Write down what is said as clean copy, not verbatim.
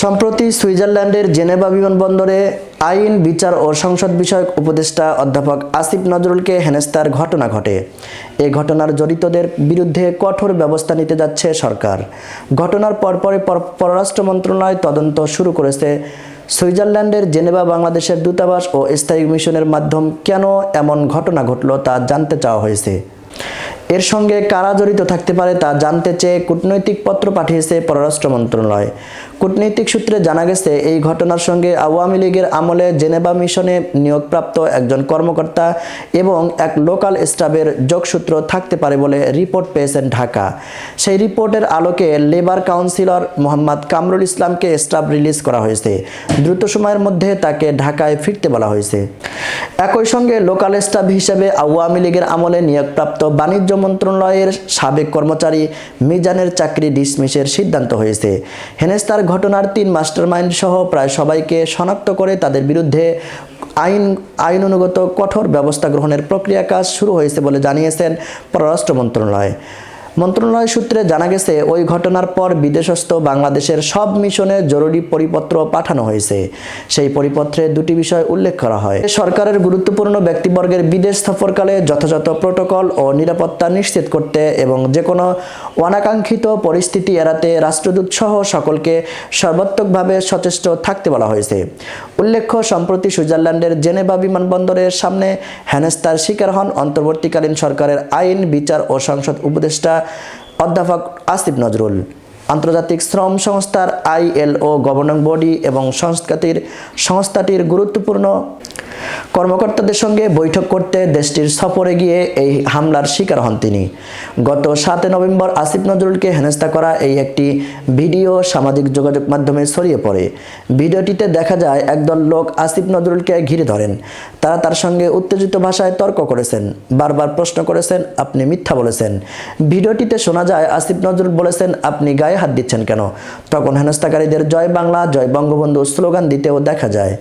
সম্প্রতি সুইজারল্যান্ডের জেনেভা বিমানবন্দরে আইন, বিচার ও সংসদ বিষয়ক উপদেষ্টা অধ্যাপক আসিফ নজরুলকে হেনস্থার ঘটনা ঘটে। এই ঘটনার জড়িতদের বিরুদ্ধে কঠোর ব্যবস্থা নিতে যাচ্ছে সরকার। ঘটনার পরপরই পররাষ্ট্র মন্ত্রণালয় তদন্ত শুরু করেছে। সুইজারল্যান্ডের জেনেভা বাংলাদেশের দূতাবাস ও স্থায়ী মিশনের মাধ্যমে কেন এমন ঘটনা ঘটল তা জানতে চাওয়া হয়েছে। এর সঙ্গে কারা জড়িত থাকতে পারে তা জানতে চেয়ে কূটনৈতিক পত্র পাঠিয়েছে পররাষ্ট্র মন্ত্রণালয়। কূটনৈতিক সূত্রে জানা গেছে, এই ঘটনার সঙ্গে আওয়ামী লীগের আমলে জেনেভা মিশনে নিয়োগপ্রাপ্ত একজন কর্মকর্তা এবং এক লোকাল স্টাফের যোগসূত্র থাকতে পারে বলে রিপোর্ট পেয়েছেন ঢাকা। সেই রিপোর্টের আলোকে লেবার কাউন্সিলর মোহাম্মদ কামরুল ইসলামকে স্টাফ রিলিজ করা হয়েছে। দ্রুত সময়ের মধ্যে তাকে ঢাকায় ফিরতে বলা হয়েছে। একই সঙ্গে লোকাল স্টাফ হিসেবে আওয়ামী লীগের আমলে নিয়োগপ্রাপ্ত বাণিজ্য মন্ত্রণালয়ের সাবেক কর্মচারী মিজানের চাকরি ডিসমিসের সিদ্ধান্ত হয়েছে। হেনস্থার ঘটনার 3 মাস্টারমাইন্ড সহ প্রায় সবাইকে শনাক্ত করে তাদের বিরুদ্ধে আইনানুগত কঠোর ব্যবস্থা গ্রহণের প্রক্রিয়া কাজ শুরু হয়েছে বলে জানিয়েছেন পররাষ্ট্র মন্ত্রণালয়। মন্ত্রণালয় সূত্রে জানা গেছে, ওই ঘটনার পর বিদেশস্থ বাংলাদেশের সব মিশনে জরুরি পরিপত্র পাঠানো হয়েছে। সেই পরিপত্রে 2টি বিষয় উল্লেখ করা হয়। সরকারের গুরুত্বপূর্ণ ব্যক্তিবর্গের বিদেশ সফরকালে যথাযথ প্রটোকল ও নিরাপত্তা নিশ্চিত করতে এবং যে কোনো অনাকাঙ্ক্ষিত পরিস্থিতি এড়াতে রাষ্ট্রদূত সহ সকলকে সর্বাত্মকভাবে সচেষ্ট থাকতে বলা হয়েছে। উল্লেখ্য, সম্প্রতি সুইজারল্যান্ডের জেনেভা বিমানবন্দরের সামনে হেনস্থার শিকার হন অন্তর্বর্তীকালীন সরকারের আইন, বিচার ও সংসদ উপদেষ্টা অধ্যাপক আসিফ নজরুল। আন্তর্জাতিক শ্রম সংস্থার ILO গভর্নিং বডি এবং সংস্থাটির গুরুত্বপূর্ণ কর্মকর্তাদের সঙ্গে বৈঠক করতে দেশটির সফরে গিয়ে এই হামলার শিকার হন তিনি। গত 7 নভেম্বর আসিফ নজরুলকে হেনস্থা করা এই একটি ভিডিও সামাজিক যোগাযোগ মাধ্যমে ছড়িয়ে পড়ে। ভিডিওটিতে দেখা যায়, একদল লোক আসিফ নজরুলকে ঘিরে ধরেন। তারা তার সঙ্গে উত্তেজিত ভাষায় তর্ক করেছেন, বারবার প্রশ্ন করেছেন, আপনি মিথ্যা বলেছেন। ভিডিওটিতে শোনা যায়, আসিফ নজরুল বলেছেন, আপনি গায়ে হাত দিচ্ছেন কেন? তখন হেনস্থাকারীদের জয় বাংলা, জয় বঙ্গবন্ধু স্লোগান দিতেও দেখা যায়।